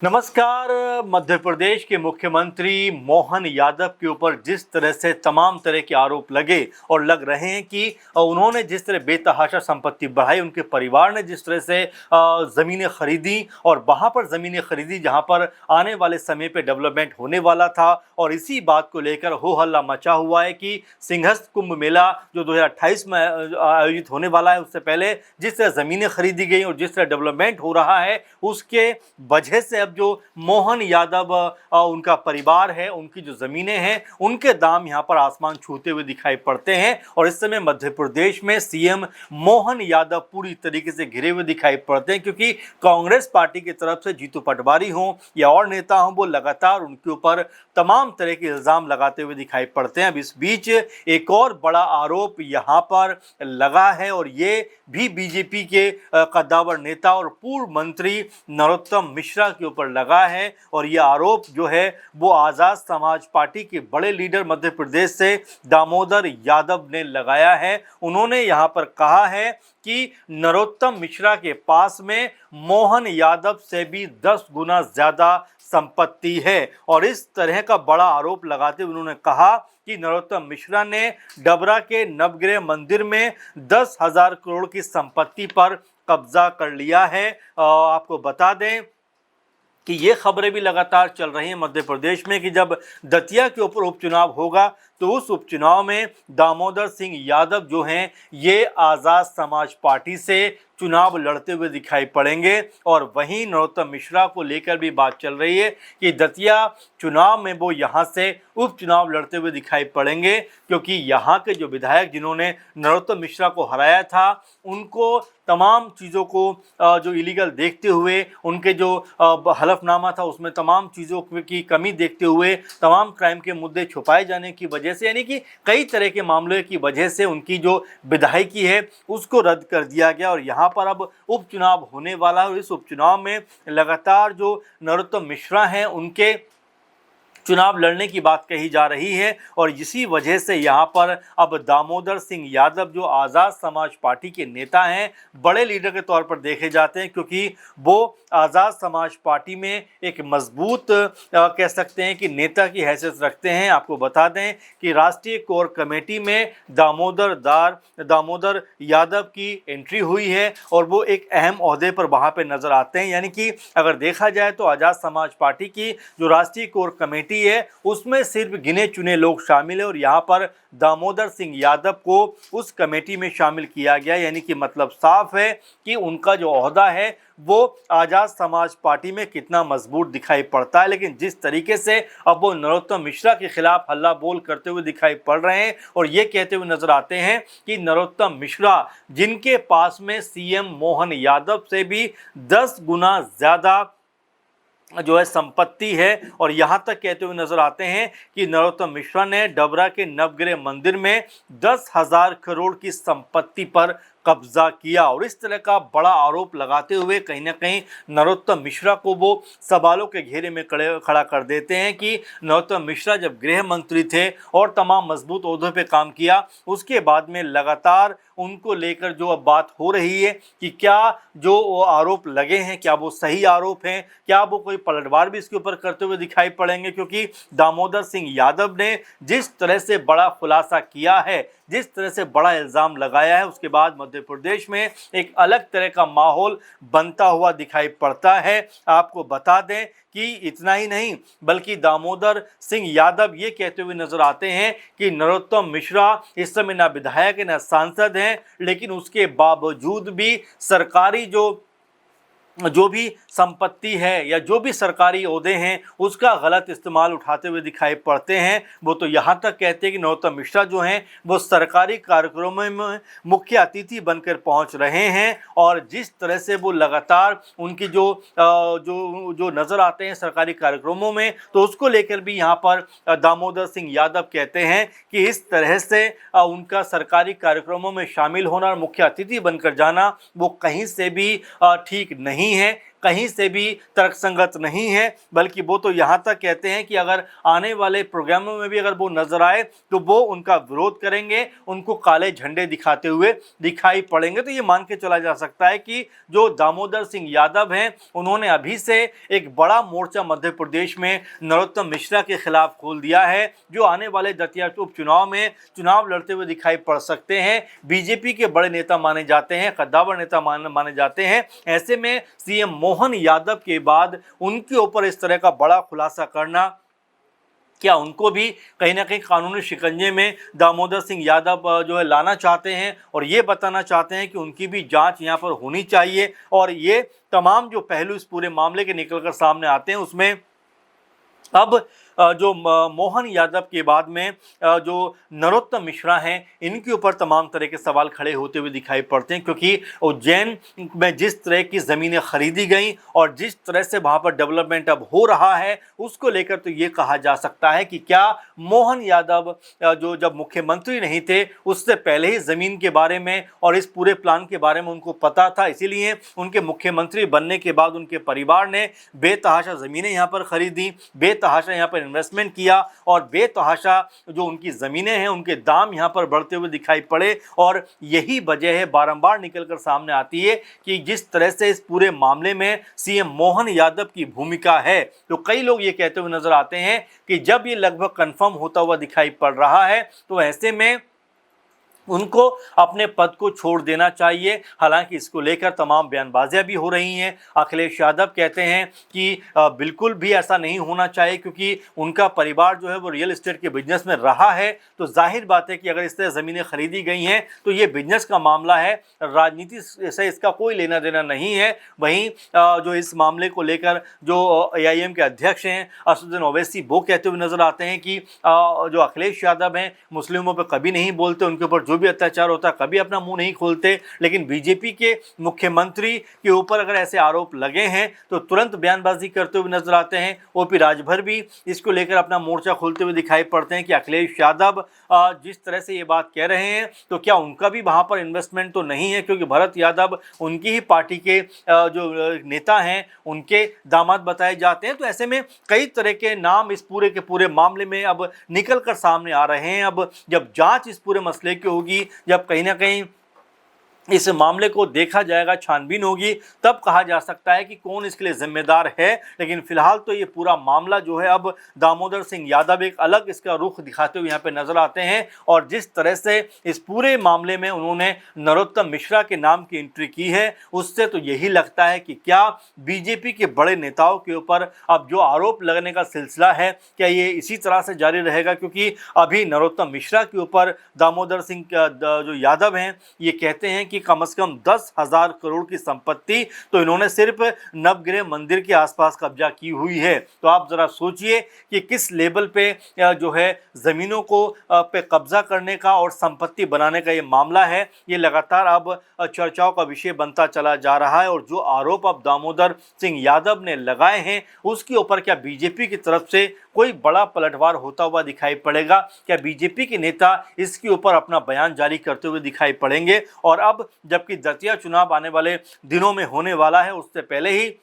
नमस्कार। मध्य प्रदेश के मुख्यमंत्री मोहन यादव के ऊपर जिस तरह से तमाम तरह के आरोप लगे और लग रहे हैं कि उन्होंने जिस तरह बेतहाशा संपत्ति बढ़ाई, उनके परिवार ने जिस तरह से ज़मीनें खरीदी और वहाँ पर ज़मीनें खरीदी जहाँ पर आने वाले समय पे डेवलपमेंट होने वाला था, और इसी बात को लेकर हो हल्ला मचा हुआ है कि सिंहस्थ कुंभ मेला जो 2028 में आयोजित होने वाला है, उससे पहले जिस तरह ज़मीनें खरीदी गई और जिस तरह डेवलपमेंट हो रहा है, उसके वजह से जो मोहन यादव उनका परिवार है, उनकी जो ज़मीनें हैं, उनके दाम यहाँ पर आसमान छूते हुए दिखाई पड़ते हैं। और इस समय मध्य प्रदेश में सीएम मोहन यादव पूरी तरीके से घिरे हुए दिखाई पड़ते हैं, क्योंकि कांग्रेस पार्टी की तरफ से जीतू पटवारी हों या और नेता हों, वो लगातार उनके ऊपर तमाम तरह के इल्ज़ाम लगाते हुए दिखाई पड़ते हैं। अब इस बीच एक और बड़ा आरोप यहाँ पर लगा है, और ये भी बीजेपी के कद्दावर नेता और पूर्व मंत्री नरोत्तम मिश्रा के ऊपर लगा है। और यह आरोप जो है वो आज़ाद समाज पार्टी के बड़े लीडर मध्य प्रदेश से दामोदर यादव ने लगाया है। उन्होंने यहाँ पर कहा है कि नरोत्तम मिश्रा के पास में मोहन यादव से भी 10 गुना ज़्यादा संपत्ति है। और इस तरह का बड़ा आरोप लगाते हुए उन्होंने कहा कि नरोत्तम मिश्रा ने डबरा के नवग्रह मंदिर में 10,000 करोड़ की संपत्ति पर कब्जा कर लिया है। आपको बता दें कि ये खबरें भी लगातार चल रही हैं मध्य प्रदेश में कि जब दतिया के ऊपर उपचुनाव होगा तो उस उपचुनाव में दामोदर सिंह यादव जो हैं, ये आज़ाद समाज पार्टी से चुनाव लड़ते हुए दिखाई पड़ेंगे। और वहीं नरोत्तम मिश्रा को लेकर भी बात चल रही है कि दतिया चुनाव में वो यहाँ से उपचुनाव लड़ते हुए दिखाई पड़ेंगे, क्योंकि यहाँ के जो विधायक जिन्होंने नरोत्तम मिश्रा को हराया था, उनको तमाम चीज़ों को जो इलीगल देखते हुए, उनके जो हलफनामा था उसमें तमाम चीज़ों की कमी देखते हुए, तमाम क्राइम के मुद्दे छुपाए जाने की वजह से, यानी कि कई तरह के मामलों की वजह से उनकी जो विधायकी है उसको रद्द कर दिया गया। और यहाँ पर अब उपचुनाव होने वाला है, और इस उपचुनाव में लगातार जो नरोत्तम मिश्रा हैं उनके चुनाव लड़ने की बात कही जा रही है। और इसी वजह से यहाँ पर अब दामोदर सिंह यादव जो आज़ाद समाज पार्टी के नेता हैं, बड़े लीडर के तौर पर देखे जाते हैं, क्योंकि वो आज़ाद समाज पार्टी में एक मजबूत कह सकते हैं कि नेता की हैसियत रखते हैं। आपको बता दें कि राष्ट्रीय कोर कमेटी में दामोदर यादव की एंट्री हुई है, और वो एक अहम ओहदे पर वहाँ पर नजर आते हैं। यानी कि अगर देखा जाए तो आज़ाद समाज पार्टी की जो राष्ट्रीय कोर कमेटी है उसमें सिर्फ गिने चुने लोग शामिल है, और यहाँ पर दामोदर सिंह यादव को उस कमेटी में शामिल किया गया। यानी कि मतलब साफ है कि उनका जो ओहदा है वो आज़ाद समाज पार्टी में कितना मजबूत दिखाई पड़ता है। लेकिन जिस तरीके से अब वो नरोत्तम मिश्रा के खिलाफ हल्ला बोल करते हुए दिखाई पड़ रहे हैं और ये कहते हुए नजर आते हैं कि नरोत्तम मिश्रा, जिनके पास में सीएम मोहन यादव से भी 10 गुना ज़्यादा जो है संपत्ति है, और यहाँ तक कहते हुए नजर आते हैं कि नरोत्तम मिश्रा ने डबरा के नवग्रह मंदिर में 10,000 करोड़ की संपत्ति पर कब्जा किया। और इस तरह का बड़ा आरोप लगाते हुए कहीं ना कहीं नरोत्तम मिश्रा को वो सवालों के घेरे में खड़ा कर देते हैं कि नरोत्तम मिश्रा जब गृह मंत्री थे और तमाम मजबूत ओहदों पे काम किया, उसके बाद में लगातार उनको लेकर जो अब बात हो रही है कि क्या जो आरोप लगे हैं क्या वो सही आरोप हैं, क्या वो कोई पलटवार भी इसके ऊपर करते हुए दिखाई पड़ेंगे। क्योंकि दामोदर सिंह यादव ने जिस तरह से बड़ा खुलासा किया है, जिस तरह से बड़ा इल्ज़ाम लगाया है, उसके बाद मध्य प्रदेश में एक अलग तरह का माहौल बनता हुआ दिखाई पड़ता है। आपको बता दें कि इतना ही नहीं बल्कि दामोदर सिंह यादव ये कहते हुए नजर आते हैं कि नरोत्तम मिश्रा इस समय ना विधायक है ना सांसद हैं, लेकिन उसके बावजूद भी सरकारी जो भी संपत्ति है या जो भी सरकारी ओहदे हैं उसका गलत इस्तेमाल उठाते हुए दिखाई पड़ते हैं। वो तो यहाँ तक कहते हैं कि नरोत्तम मिश्रा जो हैं वो सरकारी कार्यक्रमों में मुख्य अतिथि बनकर पहुँच रहे हैं, और जिस तरह से वो लगातार उनकी जो नज़र आते हैं सरकारी कार्यक्रमों में, तो उसको लेकर भी यहाँ पर दामोदर सिंह यादव कहते हैं कि इस तरह से उनका सरकारी कार्यक्रमों में शामिल होना और मुख्य अतिथि बनकर जाना वो कहीं से भी ठीक नहीं है। कहीं से भी तर्कसंगत नहीं है, बल्कि वो तो यहाँ तक कहते हैं कि अगर आने वाले प्रोग्रामों में भी अगर वो नजर आए तो वो उनका विरोध करेंगे, उनको काले झंडे दिखाते हुए दिखाई पड़ेंगे। तो ये मान के चला जा सकता है कि जो दामोदर सिंह यादव हैं उन्होंने अभी से एक बड़ा मोर्चा मध्य प्रदेश में नरोत्तम मिश्रा के खिलाफ खोल दिया है, जो आने वाले दतिया उपचुनाव में चुनाव लड़ते हुए दिखाई पड़ सकते हैं। बीजेपी के बड़े नेता माने जाते हैं, कद्दावर नेता माने जाते हैं। ऐसे में सीएम मोहन यादव के बाद उनके ऊपर इस तरह का बड़ा खुलासा करना, क्या उनको भी कहीं ना कहीं कानूनी शिकंजे में दामोदर सिंह यादव जो है लाना चाहते हैं और ये बताना चाहते हैं कि उनकी भी जांच यहाँ पर होनी चाहिए। और ये तमाम जो पहलू इस पूरे मामले के निकलकर सामने आते हैं उसमें अब जो मोहन यादव के बाद में जो नरोत्तम मिश्रा हैं इनके ऊपर तमाम तरह के सवाल खड़े होते हुए दिखाई पड़ते हैं, क्योंकि उज्जैन में जिस तरह की ज़मीनें खरीदी गई और जिस तरह से वहाँ पर डेवलपमेंट अब हो रहा है उसको लेकर तो ये कहा जा सकता है कि क्या मोहन यादव जो जब मुख्यमंत्री नहीं थे उससे पहले ही ज़मीन के बारे में और इस पूरे प्लान के बारे में उनको पता था, इसीलिए उनके मुख्यमंत्री बनने के बाद उनके परिवार ने बेतहाशा ज़मीनें यहाँ पर खरीदी, बेतहाशा यहाँ पर इन्वेस्टमेंट किया और बेतहाशा जो उनकी ज़मीनें हैं उनके दाम यहाँ पर बढ़ते हुए दिखाई पड़े। और यही वजह है बारंबार निकलकर सामने आती है कि जिस तरह से इस पूरे मामले में सीएम मोहन यादव की भूमिका है, तो कई लोग ये कहते हुए नजर आते हैं कि जब ये लगभग कंफर्म होता हुआ दिखाई पड़ रहा है तो ऐसे में उनको अपने पद को छोड़ देना चाहिए। हालांकि इसको लेकर तमाम बयानबाजियां भी हो रही हैं। अखिलेश यादव कहते हैं कि बिल्कुल भी ऐसा नहीं होना चाहिए, क्योंकि उनका परिवार जो है वो रियल एस्टेट के बिजनेस में रहा है, तो जाहिर बात है कि अगर इस तरह ज़मीनें खरीदी गई हैं तो ये बिजनेस का मामला है, राजनीति से इसका कोई लेना देना नहीं है। वहीं जो इस मामले को लेकर जो AIM के अध्यक्ष हैं असदुद्दीन ओवैसी वो कहते हुए नजर आते हैं कि जो अखिलेश यादव हैं मुस्लिमों पर कभी नहीं बोलते, उनके ऊपर जो भी अत्याचार होता कभी अपना मुंह नहीं खोलते, लेकिन बीजेपी के मुख्यमंत्री के ऊपर अगर ऐसे आरोप लगे हैं तो तुरंत बयानबाजी करते हुए नजर आते हैं। OP राजभर भी इसको लेकर अपना मोर्चा खोलते हुए दिखाई पड़ते हैं कि अखिलेश यादव जिस तरह से ये बात कह रहे हैं तो क्या उनका भी वहां पर इन्वेस्टमेंट तो नहीं है, क्योंकि भरत यादव उनकी ही पार्टी के जो नेता हैं उनके दामाद बताए जाते हैं। तो ऐसे में कई तरह के नाम इस पूरे के पूरे मामले में अब निकल कर सामने आ रहे हैं। अब जब जांच इस पूरे मसले की होगी, जब कहीं ना कहीं इस मामले को देखा जाएगा, छानबीन होगी, तब कहा जा सकता है कि कौन इसके लिए जिम्मेदार है। लेकिन फिलहाल तो ये पूरा मामला जो है अब दामोदर सिंह यादव एक अलग इसका रुख दिखाते हुए यहाँ पे नजर आते हैं। और जिस तरह से इस पूरे मामले में उन्होंने नरोत्तम मिश्रा के नाम की एंट्री की है उससे तो यही लगता है कि क्या बीजेपी के बड़े नेताओं के ऊपर अब जो आरोप लगने का सिलसिला है क्या ये इसी तरह से जारी रहेगा, क्योंकि अभी नरोत्तम मिश्रा के ऊपर दामोदर सिंह जो यादव हैं ये कहते हैं कि कम से कम 10,000 करोड़ की संपत्ति तो इन्होंने सिर्फ नवग्रह मंदिर के आसपास कब्जा की हुई है। तो आप जरा सोचिए कि किस लेवल पे जो है जमीनों को पे कब्जा करने का और संपत्ति बनाने का ये मामला है, ये लगातार अब चर्चाओं का विषय बनता चला जा रहा है। और जो आरोप अब दामोदर सिंह यादव ने लगाए हैं उसके ऊपर क्या बीजेपी की तरफ से कोई बड़ा पलटवार होता हुआ दिखाई पड़ेगा, क्या बीजेपी के नेता इसके ऊपर अपना बयान जारी करते हुए दिखाई पड़ेंगे। और अब जबकि दतिया चुनाव आने वाले दिनों में होने वाला है, उससे पहले ही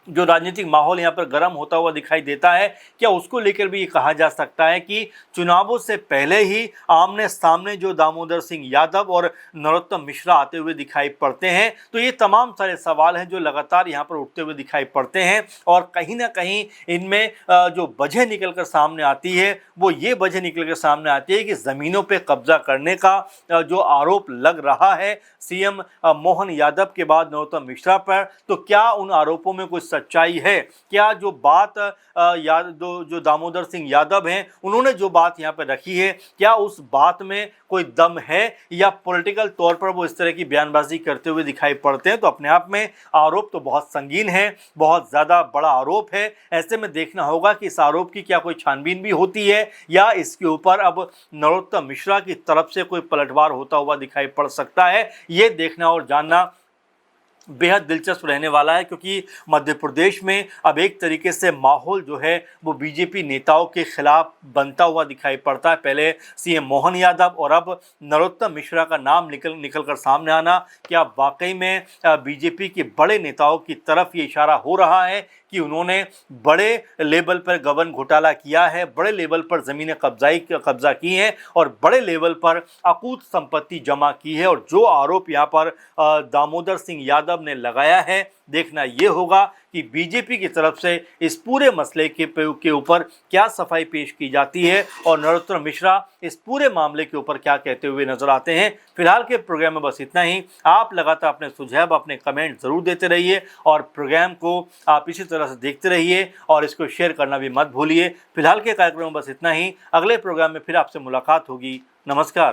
जो राजनीतिक माहौल यहाँ पर गर्म होता हुआ दिखाई देता है, क्या उसको लेकर भी ये कहा जा सकता है कि चुनावों से पहले ही आमने सामने जो दामोदर सिंह यादव और नरोत्तम मिश्रा आते हुए दिखाई पड़ते हैं। तो ये तमाम सारे सवाल हैं जो लगातार यहाँ पर उठते हुए दिखाई पड़ते हैं। और कहीं ना कहीं इनमें जो वजह निकल कर सामने आती है वो ये वजह निकल कर सामने आती है कि ज़मीनों पर कब्जा करने का जो आरोप लग रहा है सीएम मोहन यादव के बाद नरोत्तम मिश्रा पर, तो क्या उन आरोपों में कुछ सच्चाई है? क्या जो बात जो दामोदर सिंह यादव हैं उन्होंने जो बात यहाँ पे रखी है क्या उस बात में कोई दम है, या पॉलिटिकल तौर पर वो इस तरह की बयानबाजी करते हुए दिखाई पड़ते हैं? तो अपने आप में आरोप तो बहुत संगीन है, बहुत ज़्यादा बड़ा आरोप है। ऐसे में देखना होगा कि इस आरोप की क्या कोई छानबीन भी होती है या इसके ऊपर अब नरोत्तम मिश्रा की तरफ से कोई पलटवार होता हुआ दिखाई पड़ सकता है। ये देखना और जानना बेहद दिलचस्प रहने वाला है, क्योंकि मध्य प्रदेश में अब एक तरीके से माहौल जो है वो बीजेपी नेताओं के खिलाफ बनता हुआ दिखाई पड़ता है। पहले सीएम मोहन यादव और अब नरोत्तम मिश्रा का नाम निकल कर सामने आना, क्या वाकई में बीजेपी के बड़े नेताओं की तरफ ये इशारा हो रहा है कि उन्होंने बड़े लेवल पर गबन घोटाला किया है, बड़े लेवल पर ज़मीनें कब्जा की हैं और बड़े लेवल पर अकूत संपत्ति जमा की है। और जो आरोप यहाँ पर दामोदर सिंह यादव ने लगाया है, देखना ये होगा कि बीजेपी की तरफ से इस पूरे मसले के ऊपर क्या सफाई पेश की जाती है और नरोत्तम मिश्रा इस पूरे मामले के ऊपर क्या कहते हुए नजर आते हैं। फिलहाल के प्रोग्राम में बस इतना ही। आप लगातार अपने सुझाव, अपने कमेंट ज़रूर देते रहिए और प्रोग्राम को आप इसी तरह से देखते रहिए और इसको शेयर करना भी मत भूलिए। फिलहाल के कार्यक्रम में बस इतना ही। अगले प्रोग्राम में फिर आपसे मुलाकात होगी। नमस्कार।